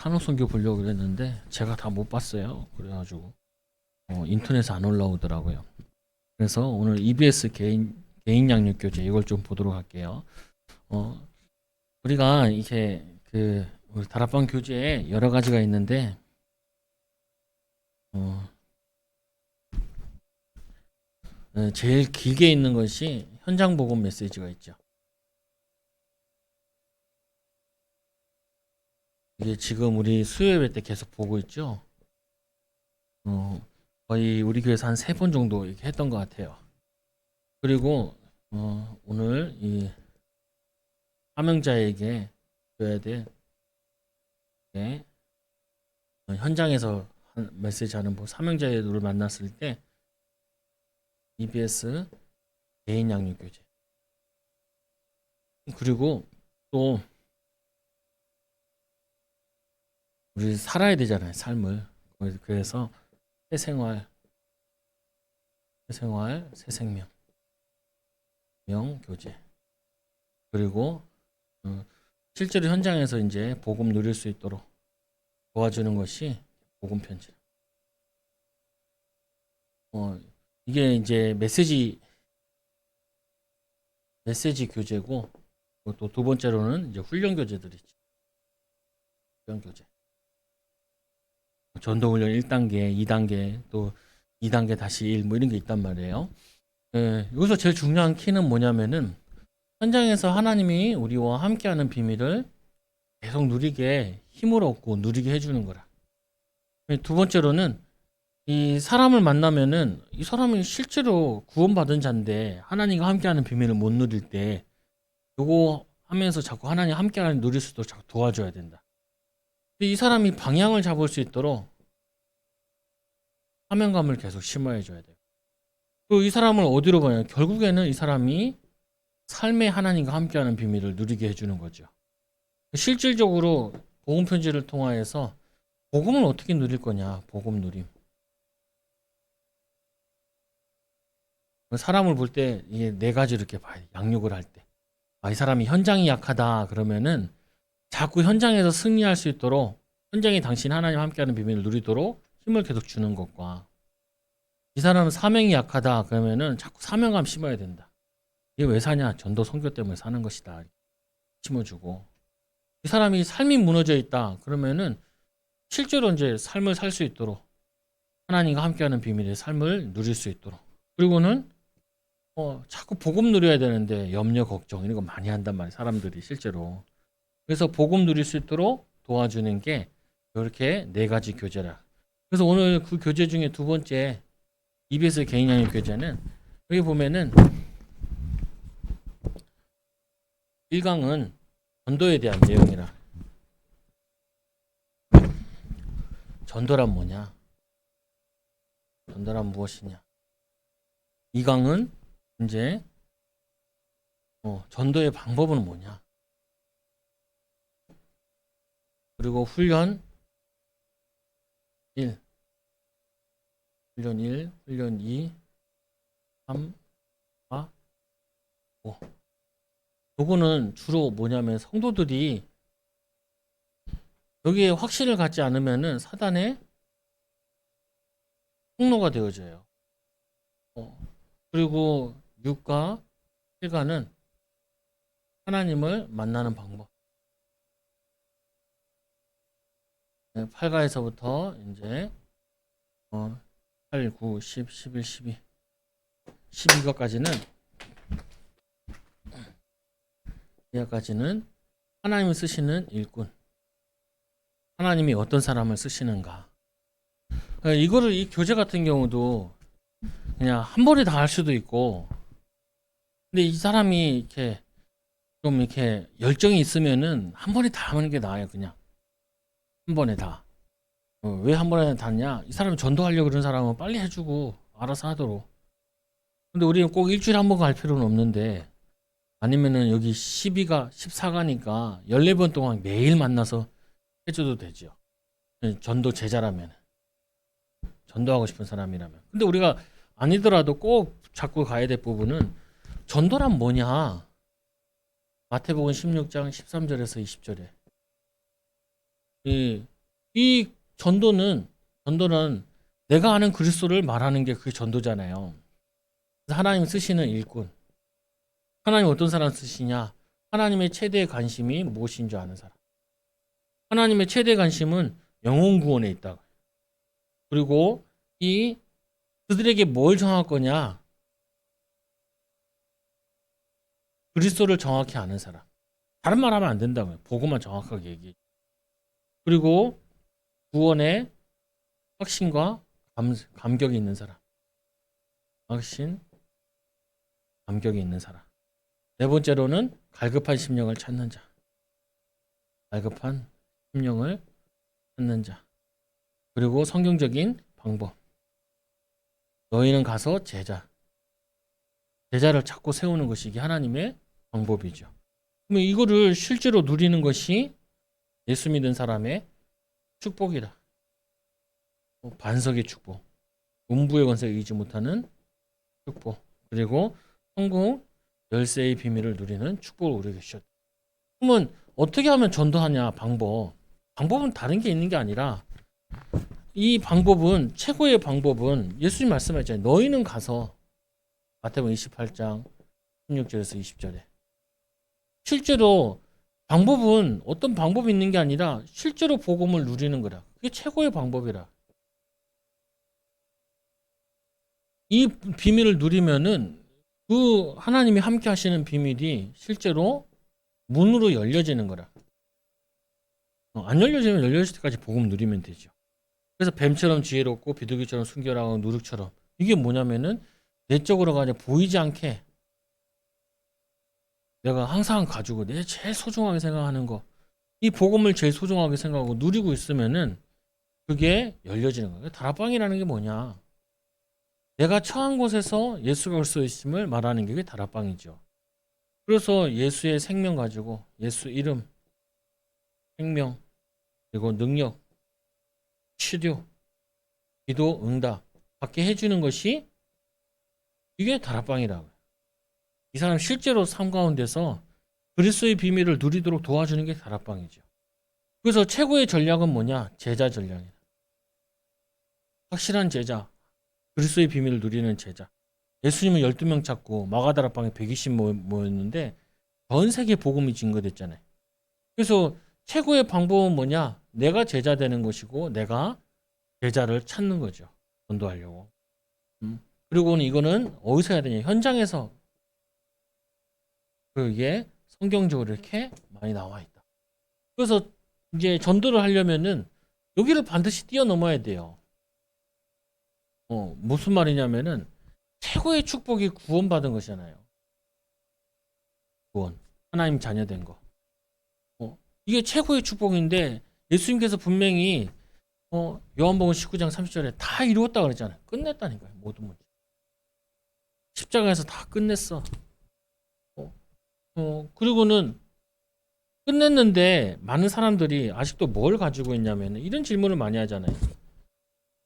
산후선교 보려고 그랬는데 제가 다 못 봤어요. 그래가지고 인터넷에 안 올라오더라고요. 그래서 오늘 EBS 개인 양육 교재 이걸 좀 보도록 할게요. 어, 우리가 이게 우리 다락방 교재에 여러 가지가 있는데 어, 제일 길게 있는 것이 현장 복음 메시지가 있죠. 이게 지금 우리 수요예배 때 계속 보고 있죠. 거의 우리 교회에서 한 3번 정도 이렇게 했던 것 같아요. 그리고 오늘 이 사명자에게 줘야 될 현장에서 메시지 하는 사명자를 만났을 때 EBS 개인 양육 교재. 그리고 또 우리 살아야 되잖아요, 삶을. 그래서 새 생활, 새 생명 교재. 그리고 실제로 현장에서 이제 복음 누릴 수 있도록 도와주는 것이 복음 편지. 이게 이제 메시지 교재고, 또 두 번째로는 이제 훈련 교재들이 있죠. 훈련 교재. 전도 훈련 1단계, 2단계, 또 2단계 다시 1 뭐 이런 게 있단 말이에요. 여기서 제일 중요한 키는 뭐냐면은 현장에서 하나님이 우리와 함께하는 비밀을 계속 누리게 힘을 얻고 누리게 해주는 거라. 두 번째로는 이 사람을 만나면은 이 사람이 실제로 구원받은 자인데 하나님과 함께하는 비밀을 못 누릴 때 요거 하면서 자꾸 하나님 함께하는 누릴 수 있도록 자꾸 도와줘야 된다. 이 사람이 방향을 잡을 수 있도록 사명감을 계속 심어해 줘야 돼요. 또 이 사람을 어디로 가냐? 결국에는 이 사람이 삶의 하나님과 함께하는 비밀을 누리게 해주는 거죠. 실질적으로 복음 편지를 통하여서 복음을 어떻게 누릴 거냐? 복음 누림. 사람을 볼 때 이게 4가지 이렇게 봐야 돼. 양육을 할 때. 이 사람이 현장이 약하다 그러면은 자꾸 현장에서 승리할 수 있도록 현장이 당신 하나님 함께하는 비밀을 누리도록 힘을 계속 주는 것과, 이 사람은 사명이 약하다 그러면은 자꾸 사명감 심어야 된다. 이게 왜 사냐? 전도 선교 때문에 사는 것이다. 심어주고, 이 사람이 삶이 무너져 있다 그러면은 실제로 이제 삶을 살 수 있도록 하나님과 함께하는 비밀의 삶을 누릴 수 있도록, 그리고는 자꾸 복음 누려야 되는데 염려 걱정 이런 거 많이 한단 말이에요, 사람들이 실제로. 그래서 복음 누릴 수 있도록 도와주는 게 이렇게 4가지 교재라. 그래서 오늘 그 교재 중에 두 번째 EBS 개인 양육 교재는 여기 보면은 1강은 전도에 대한 내용이라. 전도란 뭐냐? 전도란 무엇이냐? 2강은 이제 전도의 방법은 뭐냐? 그리고 훈련 1, 훈련 2, 3, 4, 5. 요거는 주로 뭐냐면 성도들이 여기에 확신을 갖지 않으면은 사단의 통로가 되어져요. 그리고 6과 7가는 하나님을 만나는 방법. 8가에서부터 이제 8, 9, 10, 11, 12, 12가까지는 이하까지는 하나님을 쓰시는 일꾼. 하나님이 어떤 사람을 쓰시는가. 이거를 이 교재 같은 경우도 그냥 한 번에 다 할 수도 있고, 근데 이 사람이 이렇게 좀 이렇게 열정이 있으면은 한 번에 다 하는 게 나아요. 그냥 한 번에 다. 왜 한 번에 다냐? 이 사람이 전도하려고 그러는 사람은 빨리 해주고 알아서 하도록. 근데 우리는 꼭 일주일에 한 번 갈 필요는 없는데, 아니면은 여기 14가니까 14번 동안 매일 만나서 해줘도 되죠. 전도 제자라면, 전도하고 싶은 사람이라면. 근데 우리가 아니더라도 꼭 자꾸 가야 될 부분은 전도란 뭐냐? 마태복음 16장 13절에서 20절에 이, 이 전도는 내가 아는 그리스도를 말하는 게 그게 전도잖아요. 그래서 하나님 쓰시는 일꾼. 하나님 어떤 사람 쓰시냐? 하나님의 최대의 관심이 무엇인 줄 아는 사람. 하나님의 최대 관심은 영혼 구원에 있다. 그리고 이 그들에게 뭘 정할 거냐? 그리스도를 정확히 아는 사람. 다른 말 하면 안 된다고요. 복음만 정확하게 얘기해. 그리고 구원의 확신과 감격이 있는 사람. 확신, 감격이 있는 사람. 네 번째로는 갈급한 심령을 찾는 자. 갈급한 심령을 찾는 자. 그리고 성경적인 방법. 너희는 가서 제자를 찾고 세우는 것이 이게 하나님의 방법이죠. 그러면 이거를 실제로 누리는 것이 예수 믿는 사람의 축복이다. 반석의 축복. 음부의 권세에 의지 못하는 축복. 그리고 성공 열쇠의 비밀을 누리는 축복을 우리에게 주셨다. 그러면 어떻게 하면 전도하냐? 방법은 다른 게 있는 게 아니라 이 방법은 최고의 방법은 예수님 말씀하셨잖아요. 너희는 가서 마태복음 28장 16절에서 20절에 실제로 방법은 어떤 방법이 있는 게 아니라 실제로 복음을 누리는 거라. 그게 최고의 방법이라. 이 비밀을 누리면은 그 하나님이 함께 하시는 비밀이 실제로 문으로 열려지는 거라. 안 열려지면 열려질 때까지 복음 누리면 되죠. 그래서 뱀처럼 지혜롭고 비둘기처럼 순결하고 누룩처럼 이게 뭐냐면은 내적으로 가냐 보이지 않게 내가 항상 가지고 내 제일 소중하게 생각하는 거 이 복음을 제일 소중하게 생각하고 누리고 있으면은 그게 열려지는 거예요. 다락방이라는 게 뭐냐? 내가 처한 곳에서 예수가 그리스도 있음을 말하는 게 다락방이죠. 그래서 예수의 생명 가지고 예수 이름, 생명, 그리고 능력, 치료, 기도, 응답 받게 해주는 것이 이게 다락방이라고요. 이 사람 실제로 삶 가운데서 그리스도의 비밀을 누리도록 도와주는 게 다락방이죠. 그래서 최고의 전략은 뭐냐? 제자 전략이다. 확실한 제자, 그리스도의 비밀을 누리는 제자. 예수님은 12명 찾고 마가다락방에 120 모였는데 전 세계 복음이 증거됐잖아요. 그래서 최고의 방법은 뭐냐? 내가 제자 되는 것이고 내가 제자를 찾는 거죠. 전도하려고. 그리고는 이거는 어디서 해야 되냐? 현장에서 그게 성경적으로 이렇게 많이 나와 있다. 그래서 이제 전도를 하려면은 여기를 반드시 뛰어넘어야 돼요. 무슨 말이냐면은 최고의 축복이 구원받은 것이잖아요. 구원. 하나님 자녀된 거. 이게 최고의 축복인데 예수님께서 분명히 요한복음 19장 30절에 다 이루었다 그랬잖아요. 끝냈다니까요. 모든 문제. 십자가에서 다 끝냈어. 그리고는 끝냈는데 많은 사람들이 아직도 뭘 가지고 있냐면 이런 질문을 많이 하잖아요.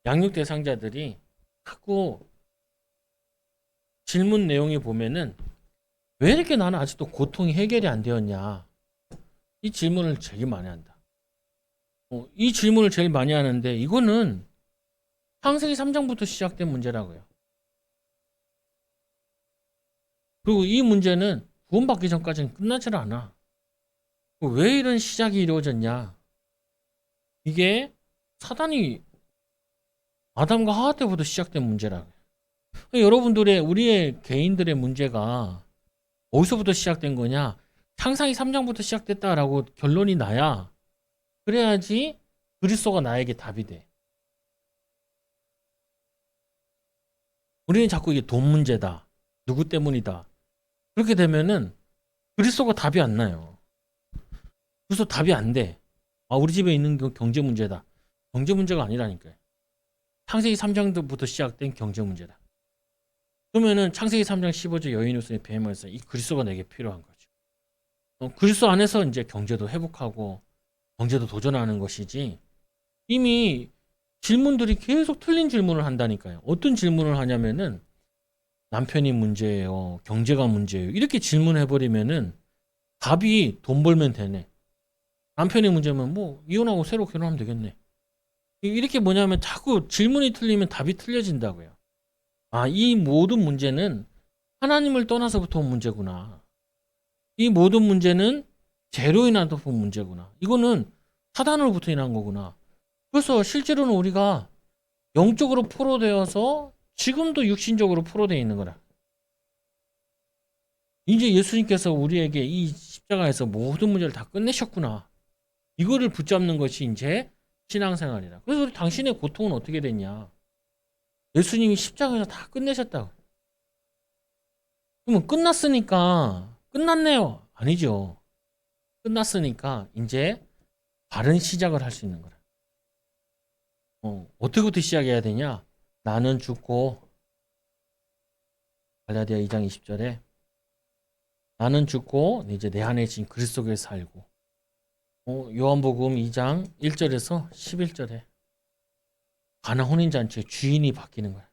양육 대상자들이 자꾸 질문 내용이 보면은 왜 이렇게 나는 아직도 고통이 해결이 안 되었냐. 이 질문을 되게 많이 한다. 이 질문을 제일 많이 하는데 이거는 창세기 3장부터 시작된 문제라고요. 그리고 이 문제는 구원받기 전까지는 끝나질 않아. 왜 이런 시작이 이루어졌냐? 이게 사단이 아담과 하와 때부터 시작된 문제라고요. 여러분들의 우리의 개인들의 문제가 어디서부터 시작된 거냐? 창세기 3장부터 시작됐다라고 결론이 나야 그래야지 그리스도가 나에게 답이 돼. 우리는 자꾸 이게 돈 문제다. 누구 때문이다. 그렇게 되면은 그리스도가 답이 안 나요. 그래서 답이 안 돼. 우리 집에 있는 경제 문제다. 경제 문제가 아니라니까요. 창세기 3장부터 시작된 경제 문제다. 그러면은 창세기 3장 15절 여인 후손의 뱀에서 이 그리스도가 내게 필요한 거죠. 그리스도 안에서 이제 경제도 회복하고 경제도 도전하는 것이지 이미 질문들이 계속 틀린 질문을 한다니까요. 어떤 질문을 하냐면은 남편이 문제예요. 경제가 문제예요. 이렇게 질문해버리면은 답이 돈 벌면 되네. 남편이 문제면 뭐 이혼하고 새로 결혼하면 되겠네. 이렇게 뭐냐면 자꾸 질문이 틀리면 답이 틀려진다고요. 아, 이 모든 문제는 하나님을 떠나서부터 온 문제구나. 이 모든 문제는 죄로 인해서 온 문제구나. 이거는 사단으로부터 인한 거구나. 그래서 실제로는 우리가 영적으로 포로되어서 지금도 육신적으로 포로되어 있는 거라. 이제 예수님께서 우리에게 이 십자가에서 모든 문제를 다 끝내셨구나. 이거를 붙잡는 것이 이제 신앙생활이다. 그래서 당신의 고통은 어떻게 됐냐? 예수님이 십자가에서 다 끝내셨다고. 그러면 끝났으니까 끝났네요. 아니죠. 끝났으니까 이제 바른 시작을 할 수 있는 거라. 어떻게부터 시작해야 되냐? 나는 죽고 갈라디아 2장 20절에 나는 죽고 이제 내 안에 지금 그리스도에 살고 요한복음 2장 1절에서 11절에 가나 혼인잔치의 주인이 바뀌는 거야.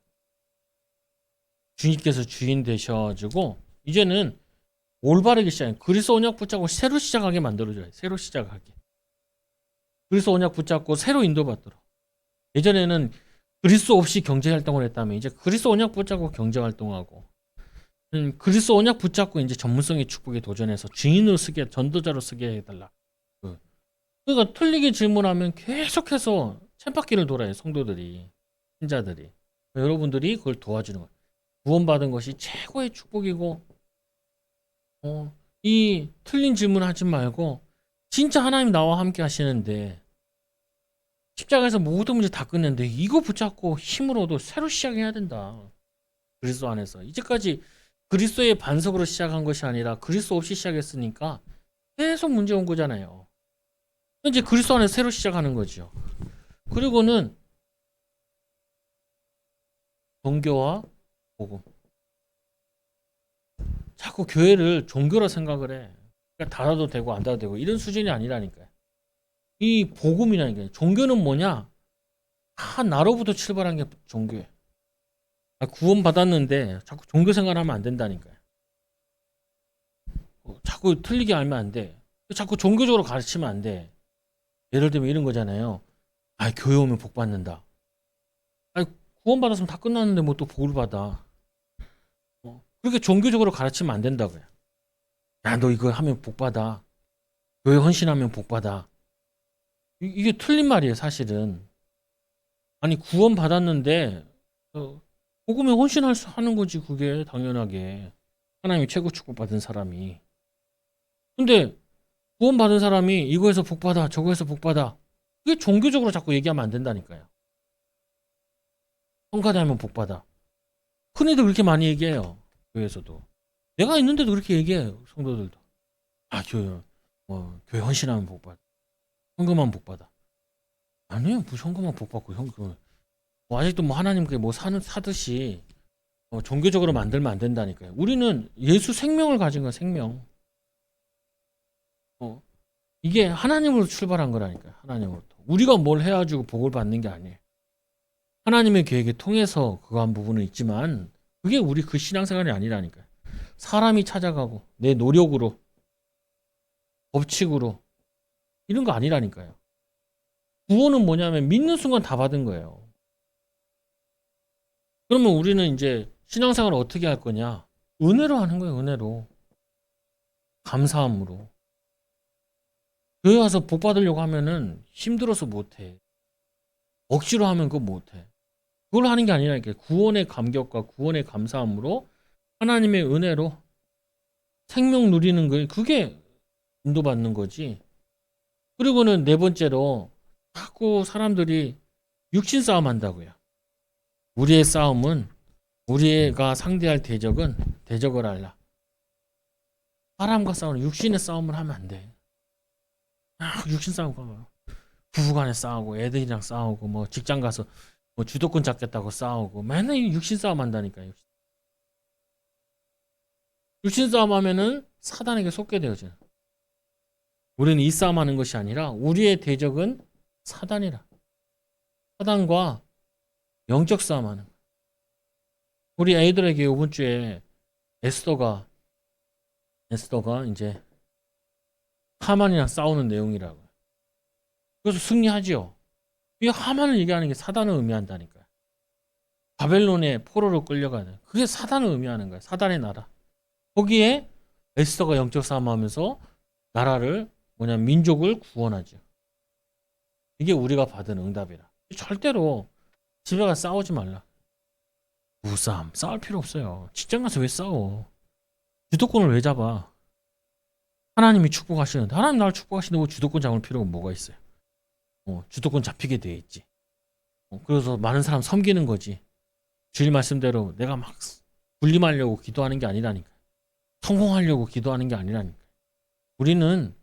주님께서 주인 되셔가지고 이제는 올바르게 시작해. 그리스도 언약 붙잡고 새로 시작하게 만들어줘요. 새로 시작하게. 그리스도 언약 붙잡고 새로 인도받도록. 예전에는 그리스도 없이 경제활동을 했다면 이제 그리스도 언약 붙잡고 경제활동하고 그리스도 언약 붙잡고 이제 전문성의 축복에 도전해서 증인으로 쓰게 전도자로 쓰게 해달라. 그러니까 틀리게 질문하면 계속해서 쳇바퀴를 돌아요. 성도들이 신자들이 여러분들이 그걸 도와주는 거예요. 구원받은 것이 최고의 축복이고 이 틀린 질문 하지 말고 진짜 하나님 나와 함께 하시는데 십자가에서 모든 문제 다 끝냈는데 이거 붙잡고 힘으로도 새로 시작해야 된다. 그리스도 안에서 이제까지 그리스도의 반석으로 시작한 것이 아니라 그리스도 없이 시작했으니까 계속 문제 온 거잖아요. 이제 그리스도 안에서 새로 시작하는 거죠. 그리고는 종교와 복음. 자꾸 교회를 종교라 생각을 해. 그러니까 달아도 되고 안 달아도 되고 이런 수준이 아니라니까요. 이 복음이라는 게 종교는 뭐냐? 다 나로부터 출발한 게 종교예요. 구원 받았는데 자꾸 종교 생활하면 안 된다니까요. 자꾸 틀리게 알면 안 돼. 자꾸 종교적으로 가르치면 안 돼. 예를 들면 이런 거잖아요. 아, 교회 오면 복 받는다. 아니, 구원 받았으면 다 끝났는데 뭐 또 복을 받아. 그렇게 종교적으로 가르치면 안 된다고요. 야, 너 이거 하면 복 받아. 교회 헌신하면 복 받아. 이게 틀린 말이에요, 사실은. 아니, 구원 받았는데 복음에 하는 거지, 그게 당연하게. 하나님이 최고 축복받은 사람이. 근데 구원 받은 사람이 이거에서 복 받아, 저거에서 복 받아. 그게 종교적으로 자꾸 얘기하면 안 된다니까요. 성가대하면 복 받아. 흔히들 그렇게 많이 얘기해요. 교회에서도. 내가 있는데도 그렇게 얘기해요, 성도들도. 아, 교회 헌신하면 복 받아. 헌금하면 복 받아. 아니에요, 무슨 헌금만 복 받고 현금. 아직도 뭐 하나님께 뭐 사듯이 종교적으로 만들면 안 된다니까요. 우리는 예수 생명을 가진 거야, 생명. 이게 하나님으로 출발한 거라니까요. 하나님으로부터. 우리가 뭘 해가지고 복을 받는 게 아니에요. 하나님의 계획에 통해서 그거 한 부분은 있지만 그게 우리 그 신앙생활이 아니라니까요. 사람이 찾아가고 내 노력으로 법칙으로 이런 거 아니라니까요. 구원은 뭐냐면 믿는 순간 다 받은 거예요. 그러면 우리는 이제 신앙생활을 어떻게 할 거냐? 은혜로 하는 거예요, 은혜로. 감사함으로. 교회 와서 복 받으려고 하면은 힘들어서 못해. 억지로 하면 그거 못해. 그걸 하는 게 아니라니까. 구원의 감격과 구원의 감사함으로 하나님의 은혜로 생명 누리는 거 그게 인도받는 거지. 그리고는 네 번째로 자꾸 사람들이 육신 싸움 한다고요. 우리의 싸움은 우리가 상대할 대적을 알라. 사람과 싸우는 육신의 싸움을 하면 안 돼. 육신 싸움 가면 부부간에 싸우고 애들이랑 싸우고 뭐 직장 가서 뭐 주도권 잡겠다고 싸우고 맨날 육신 싸움 한다니까요. 육신 싸움 하면은 사단에게 속게 되어져요. 우리는 이 싸움 하는 것이 아니라 우리의 대적은 사단이라. 사단과 영적 싸움 하는 거예요. 우리 아이들에게 이번 주에 에스더가 이제 하만이랑 싸우는 내용이라고요. 그래서 승리하지요. 이 하만을 얘기하는 게 사단을 의미한다니까요. 바벨론의 포로로 끌려가는 그게 사단을 의미하는 거예요. 사단의 나라. 거기에 에스더가 영적 싸움하면서 나라를 민족을 구원하죠. 이게 우리가 받은 응답이라. 절대로 집에 가서 싸우지 말라. 부싸움 싸울 필요 없어요. 직장 가서 왜 싸워? 주도권을 왜 잡아? 하나님이 축복하시는데 하나님 나를 축복하시는데 주도권 잡을 필요가 뭐가 있어요? 주도권 잡히게 돼 있지. 그래서 많은 사람 섬기는 거지. 주일 말씀대로 내가 막 군림하려고 기도하는 게 아니라니까. 성공하려고 기도하는 게 아니라니까. 우리는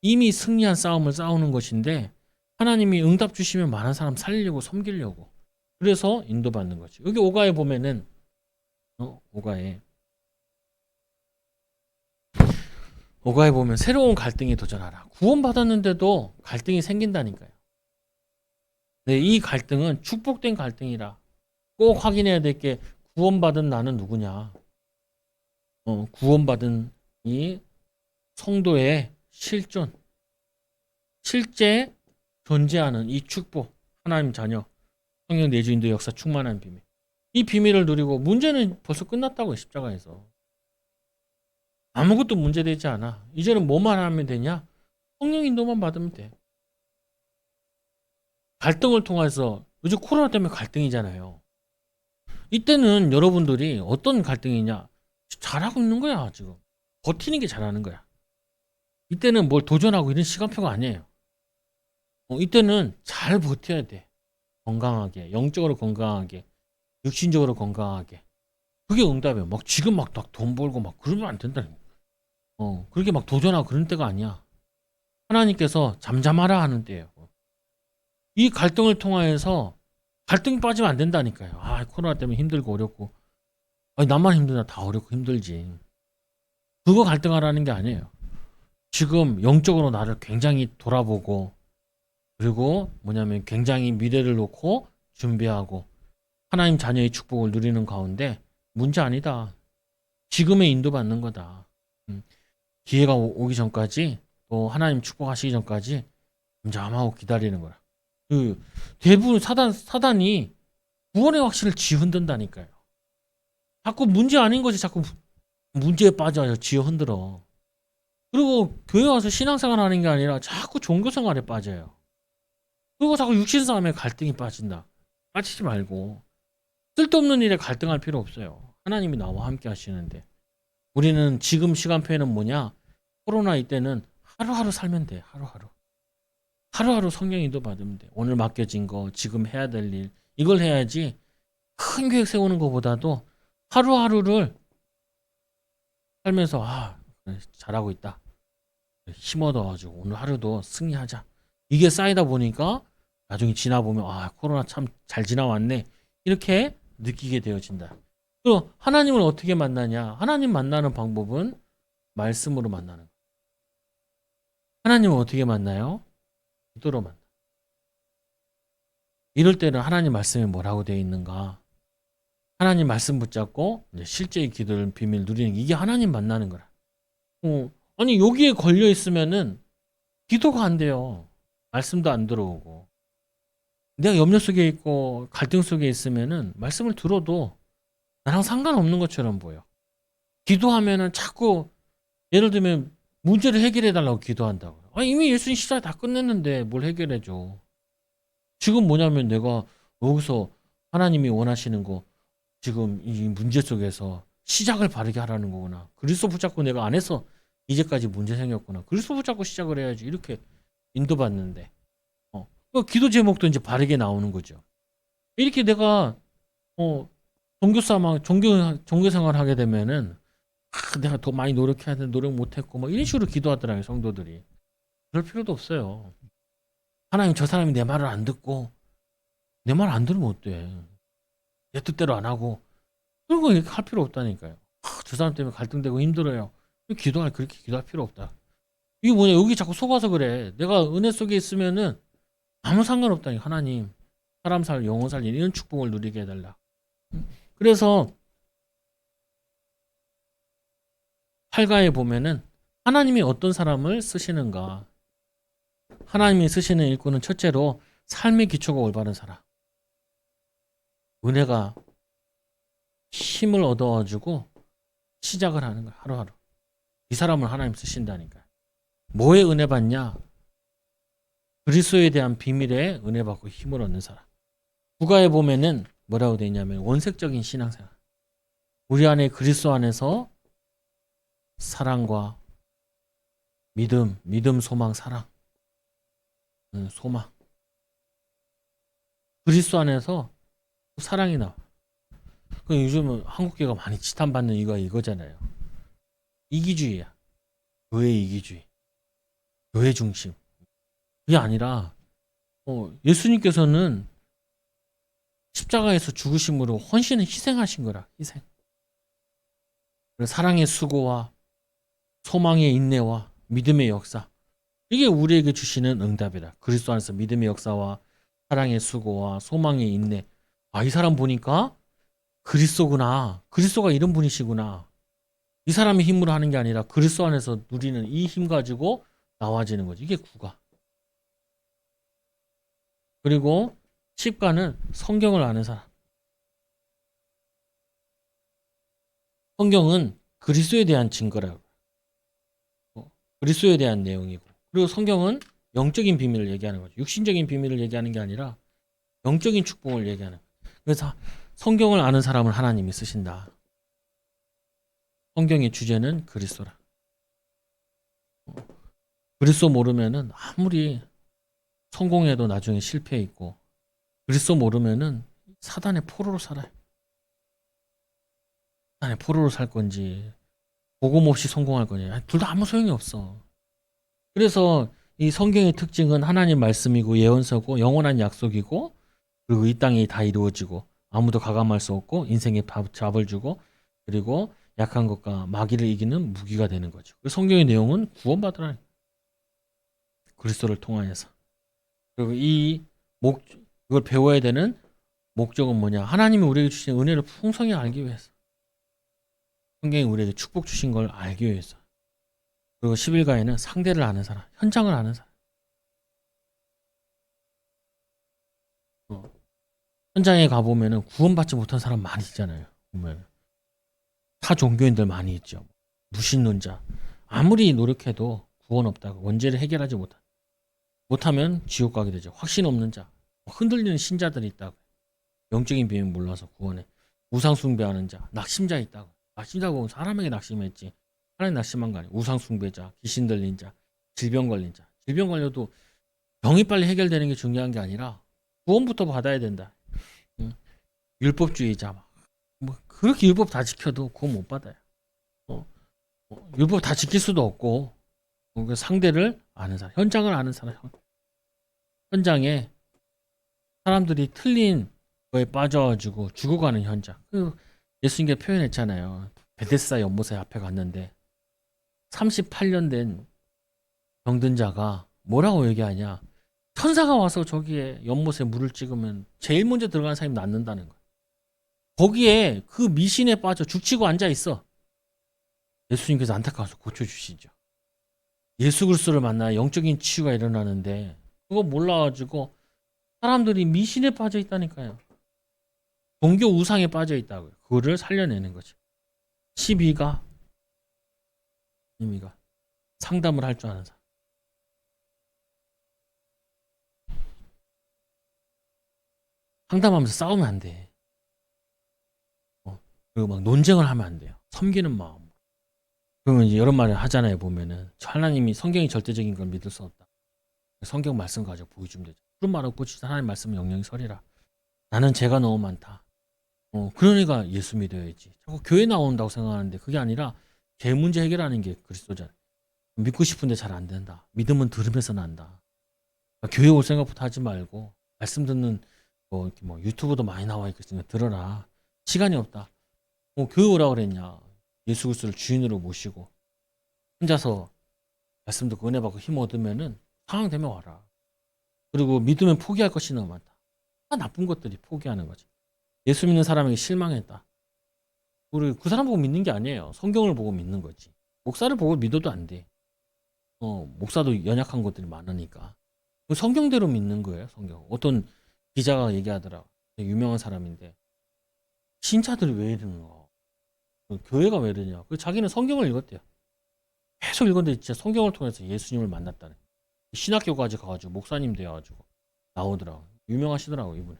이미 승리한 싸움을 싸우는 것인데 하나님이 응답 주시면 많은 사람 살리려고 섬기려고. 그래서 인도받는 거지. 여기 오가에 보면은 오가에 보면 새로운 갈등에 도전하라. 구원받았는데도 갈등이 생긴다니까요. 네, 이 갈등은 축복된 갈등이라. 꼭 확인해야 될 게 구원받은 나는 누구냐. 구원받은 이 성도의 실존, 실제 존재하는 이 축복, 하나님 자녀, 성령 내주인도 역사 충만한 비밀. 이 비밀을 누리고 문제는 벌써 끝났다고 십자가에서. 아무것도 문제되지 않아. 이제는 뭐만 하면 되냐? 성령 인도만 받으면 돼. 갈등을 통해서 요즘 코로나 때문에 갈등이잖아요. 이때는 여러분들이 어떤 갈등이냐? 잘하고 있는 거야 지금. 버티는 게 잘하는 거야. 이때는 뭘 도전하고 이런 시간표가 아니에요. 이때는 잘 버텨야 돼. 건강하게, 영적으로 건강하게, 육신적으로 건강하게. 그게 응답이에요. 막 지금 막 돈 벌고 막 그러면 안 된다. 그렇게 막 도전하고 그런 때가 아니야. 하나님께서 잠잠하라 하는 때예요. 이 갈등을 통하여서 갈등이 빠지면 안 된다니까요. 코로나 때문에 힘들고 어렵고. 나만 힘드나 다 어렵고 힘들지. 그거 갈등하라는 게 아니에요. 지금 영적으로 나를 굉장히 돌아보고 그리고 굉장히 미래를 놓고 준비하고 하나님 자녀의 축복을 누리는 가운데 문제 아니다. 지금의 인도받는 거다. 기회가 오기 전까지 또 하나님 축복하시기 전까지 잠잠하고 기다리는 거야. 대부분 사단이 구원의 확신을 짓흔든다니까요. 자꾸 문제 아닌 것이 자꾸 문제에 빠져 지어 흔들어. 그리고 교회 와서 신앙생활 하는 게 아니라 자꾸 종교생활에 빠져요. 그리고 자꾸 육신싸움에 갈등이 빠진다. 빠지지 말고 쓸데없는 일에 갈등할 필요 없어요. 하나님이 나와 함께 하시는데 우리는 지금 시간표에는 뭐냐? 코로나 이때는 하루하루 살면 돼. 하루하루 성령 인도 받으면 돼. 오늘 맡겨진 거, 지금 해야 될 일, 이걸 해야지 큰 계획 세우는 것보다도 하루하루를 살면서 잘하고 있다. 힘 얻어가지고 오늘 하루도 승리하자. 이게 쌓이다 보니까 나중에 지나보면 코로나 참 잘 지나왔네. 이렇게 느끼게 되어진다. 그리고 하나님을 어떻게 만나냐? 하나님 만나는 방법은 말씀으로 만나는 거예요. 하나님을 어떻게 만나요? 기도로 만나. 이럴 때는 하나님 말씀에 뭐라고 되어 있는가? 하나님 말씀 붙잡고 이제 실제의 기도를 비밀 누리는 이게 하나님 만나는 거라. 아니 여기에 걸려 있으면은 기도가 안 돼요. 말씀도 안 들어오고. 내가 염려 속에 있고 갈등 속에 있으면은 말씀을 들어도 나랑 상관없는 것처럼 보여. 기도하면은 자꾸 예를 들면 문제를 해결해 달라고 기도한다고. 이미 예수님 시작 다 끝냈는데 뭘 해결해 줘. 지금 뭐냐면 내가 여기서 하나님이 원하시는 거 지금 이 문제 속에서 시작을 바르게 하라는 거구나. 그리스도 붙잡고 내가 안 해서 이제까지 문제 생겼구나. 그리스도 붙잡고 시작을 해야지. 이렇게 인도받는데. 기도 제목도 이제 바르게 나오는 거죠. 이렇게 내가 종교 생활 하게 되면은 내가 더 많이 노력해야 되는데 노력 못했고 뭐 이런 식으로 기도하더라고요. 성도들이. 그럴 필요도 없어요. 하나님 저 사람이 내 말을 안 듣고 내 말 안 들으면 어때? 내 뜻대로 안 하고 그런 거 이렇게 할 필요 없다니까요. 저 사람 때문에 갈등되고 힘들어요. 그렇게 기도할 필요 없다. 이게 뭐냐? 여기 자꾸 속아서 그래. 내가 은혜 속에 있으면은 아무 상관없다니. 하나님 사람 살 영혼 살린 이런 축복을 누리게 해달라. 그래서 8가에 보면은 하나님이 어떤 사람을 쓰시는가. 하나님이 쓰시는 일꾼은 첫째로 삶의 기초가 올바른 사람. 은혜가 힘을 얻어가지고 시작을 하는 거야. 하루하루. 이 사람을 하나님 쓰신다니까. 뭐에 은혜 받냐? 그리스도에 대한 비밀에 은혜 받고 힘을 얻는 사람. 국가에 보면은 뭐라고 되어 있냐면 원색적인 신앙생활. 우리 안에 그리스도 안에서 사랑과 믿음, 소망, 사랑. 소망. 그리스도 안에서 사랑이 나와. 요즘은 한국교회가 많이 지탄받는 이유가 이거잖아요. 이기주의야. 교회 이기주의. 교회 중심. 그게 아니라 예수님께서는 십자가에서 죽으심으로 헌신을 희생하신 거라. 희생. 사랑의 수고와 소망의 인내와 믿음의 역사. 이게 우리에게 주시는 응답이다. 그리스도 안에서 믿음의 역사와 사랑의 수고와 소망의 인내. 이 사람 보니까 그리스도구나. 그리스도가 이런 분이시구나. 이 사람의 힘으로 하는 게 아니라 그리스도 안에서 누리는 이 힘 가지고 나와지는 거지. 이게 구가. 그리고 십가는 성경을 아는 사람. 성경은 그리스도에 대한 증거라고. 그리스도에 대한 내용이고. 그리고 성경은 영적인 비밀을 얘기하는 거죠. 육신적인 비밀을 얘기하는 게 아니라 영적인 축복을 얘기하는 거예요. 그래서 성경을 아는 사람을 하나님이 쓰신다. 성경의 주제는 그리스도라. 그리스도 모르면은 아무리 성공해도 나중에 실패해 있고, 그리스도 모르면은 사단의 포로로 살아요. 사단의 포로로 살 건지 복음 없이 성공할 건지 둘 다 아무 소용이 없어. 그래서 이 성경의 특징은 하나님 말씀이고 예언서고 영원한 약속이고, 그리고 이 땅이 다 이루어지고 아무도 가감할 수 없고 인생에 답을 주고, 그리고 약한 것과 마귀를 이기는 무기가 되는 거죠. 성경의 내용은 구원받으라. 그리스도를 통하여서. 그리고 이걸 배워야 되는 목적은 뭐냐? 하나님이 우리에게 주신 은혜를 풍성히 알기 위해서. 성경이 우리에게 축복 주신 걸 알기 위해서. 그리고 11가에는 상대를 아는 사람, 현장을 아는 사람. 현장에 가보면은 구원받지 못한 사람 많이 있잖아요. 보면 타 종교인들 많이 있죠. 무신론자. 아무리 노력해도 구원 없다고. 원죄를 해결하지 못하면 지옥 가게 되죠. 확신 없는 자. 흔들리는 신자들이 있다고. 영적인 비밀 몰라서 구원해. 우상 숭배하는 자. 낙심자 있다고. 낙심자 보면 사람에게 낙심했지. 하나님 낙심한 거 아니에요. 우상 숭배자, 귀신 들린 자, 질병 걸린 자. 질병 걸려도 병이 빨리 해결되는 게 중요한 게 아니라 구원부터 받아야 된다. 율법주의자 뭐 그렇게 율법 다 지켜도 구원 못 받아요. 율법 다 지킬 수도 없고, 그 상대를 아는 사람, 현장을 아는 사람. 현장에 사람들이 틀린 거에 빠져가지고 죽어가는 현장. 예수님께 표현했잖아요. 베데스다 연못에 앞에 갔는데 38년 된 병든 자가 뭐라고 얘기하냐? 천사가 와서 저기에 연못에 물을 찍으면 제일 먼저 들어가는 사람이 낫는다는 거야. 거기에 그 미신에 빠져 죽치고 앉아 있어. 예수님께서 안타까워서 고쳐주시죠. 예수 그리스도를 만나 영적인 치유가 일어나는데 그거 몰라가지고 사람들이 미신에 빠져 있다니까요. 종교 우상에 빠져 있다고요. 그거를 살려내는 거죠. 12가 상담을 할 줄 아는 사람. 상담하면서 싸우면 안 돼. 그리고 막 논쟁을 하면 안 돼요. 섬기는 마음. 그러면 이제 이런 말을 하잖아요. 보면은 하나님이 성경이 절대적인 걸 믿을 수 없다. 성경 말씀 가지고 보여주면 되죠. 그런 말하고 고치자. 하나님 말씀은 영영이 서리라. 나는 죄가 너무 많다. 그러니까 예수 믿어야지. 자꾸 교회 나온다고 생각하는데 그게 아니라 죄 문제 해결하는 게 그리스도잖아요. 믿고 싶은데 잘 안 된다. 믿음은 들으면서 난다. 그러니까 교회 올 생각부터 하지 말고 말씀 듣는 유튜브도 많이 나와 있으니까 들어라. 시간이 없다. 교회 오라고 그랬냐. 예수 그리스도를 주인으로 모시고 혼자서 말씀 듣고 은혜 받고 힘 얻으면은 상황 되면 와라. 그리고 믿으면 포기할 것이 너무 많다. 다 나쁜 것들이 포기하는 거지. 예수 믿는 사람에게 실망했다. 우리 그 사람 보고 믿는 게 아니에요. 성경을 보고 믿는 거지. 목사를 보고 믿어도 안 돼. 목사도 연약한 것들이 많으니까. 그 성경대로 믿는 거예요. 성경. 어떤 기자가 얘기하더라. 유명한 사람인데 신자들이 왜 이러는가? 교회가 왜 이러냐? 그 자기는 성경을 읽었대요. 계속 읽었는데 진짜 성경을 통해서 예수님을 만났다는. 신학교까지 가가지고 목사님 되어가지고 나오더라고. 유명하시더라고 이분.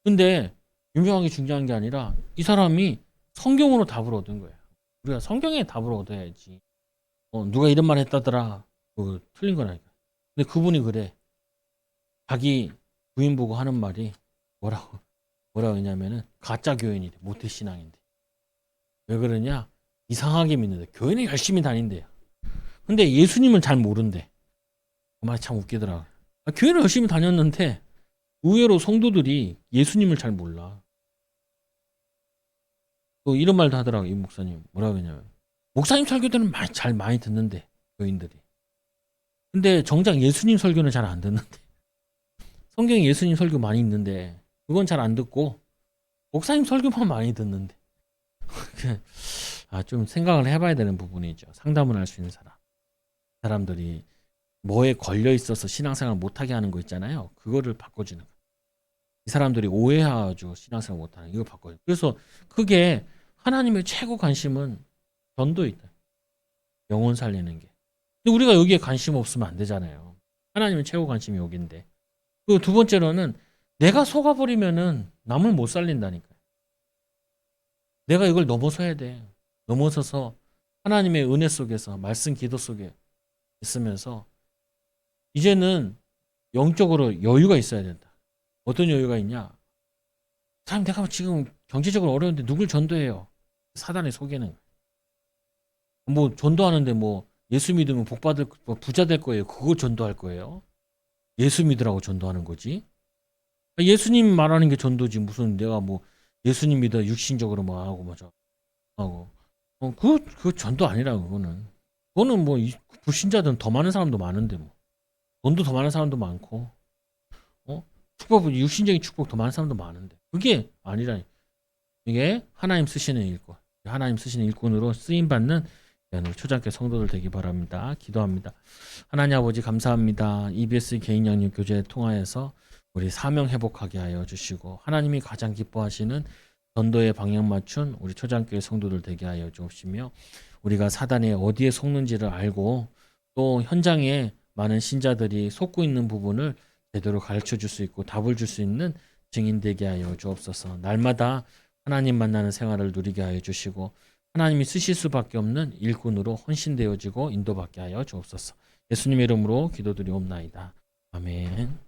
근데 유명하게 중요한 게 아니라 이 사람이 성경으로 답을 얻은 거예요. 우리가 성경에 답을 얻어야지. 누가 이런 말 했다더라. 틀린 거라니까. 근데 그분이 그래. 자기 부인 보고 하는 말이 뭐라고 했냐면은 가짜 교인이래. 모태신앙인데. 왜 그러냐? 이상하게 믿는데. 교회는 열심히 다닌대요. 근데 예수님을 잘 모른대. 그 말이 참 웃기더라. 교회는 열심히 다녔는데 의외로 성도들이 예수님을 잘 몰라. 또 이런 말도 하더라고. 이 목사님. 뭐라고 했냐면 목사님 설교들은 잘 많이 듣는데 교인들이. 근데 정작 예수님 설교는 잘 안 듣는데. 성경에 예수님 설교 많이 있는데 그건 잘 안 듣고 목사님 설교만 많이 듣는데. 좀 생각을 해봐야 되는 부분이죠. 상담을 할 수 있는 사람들이 뭐에 걸려 있어서 신앙생활 못하게 하는 거 있잖아요. 그거를 바꿔주는 거예요. 이 사람들이 오해하죠. 신앙생활 못하는 이거 바꿔요. 그래서 그게 하나님의 최고 관심은 전도에 있다. 영혼 살리는 게. 근데 우리가 여기에 관심 없으면 안 되잖아요. 하나님의 최고 관심이 여기인데. 그리고 두 번째로는 내가 속아버리면은 남을 못 살린다니까요. 내가 이걸 넘어서야 돼. 넘어서서 하나님의 은혜 속에서 말씀 기도 속에 있으면서 이제는 영적으로 여유가 있어야 된다. 어떤 여유가 있냐? 사람 내가 지금 경제적으로 어려운데 누굴 전도해요? 사단의 속에는 뭐 전도하는데 뭐 예수 믿으면 복 받을 부자 될 거예요. 그거 전도할 거예요. 예수 믿으라고 전도하는 거지. 예수님 말하는 게 전도지. 무슨 내가 뭐 예수님 믿어 육신적으로 뭐 하고 뭐 저 하고 그거 전도 아니라 그거는 뭐 불신자들은 더 많은 사람도 많은데 뭐 돈도 더 많은 사람도 많고 축복은 육신적인 축복 더 많은 사람도 많은데 그게 아니라 이게 하나님 쓰시는 일꾼, 하나님 쓰시는 일꾼으로 쓰임 받는 초장교 성도들 되기 바랍니다. 기도합니다. 하나님 아버지 감사합니다. EBS 개인 양육 교제 통하여서 우리 사명 회복하게 하여 주시고 하나님이 가장 기뻐하시는 전도의 방향 맞춘 우리 초장교회 성도들 되게 하여 주시며 우리가 사단에 어디에 속는지를 알고 또 현장에 많은 신자들이 속고 있는 부분을 제대로 가르쳐 줄 수 있고 답을 줄 수 있는 증인 되게 하여 주옵소서. 날마다 하나님 만나는 생활을 누리게 하여 주시고 하나님이 쓰실 수밖에 없는 일꾼으로 헌신되어지고 인도받게 하여 주옵소서. 예수님의 이름으로 기도드리옵나이다. 아멘.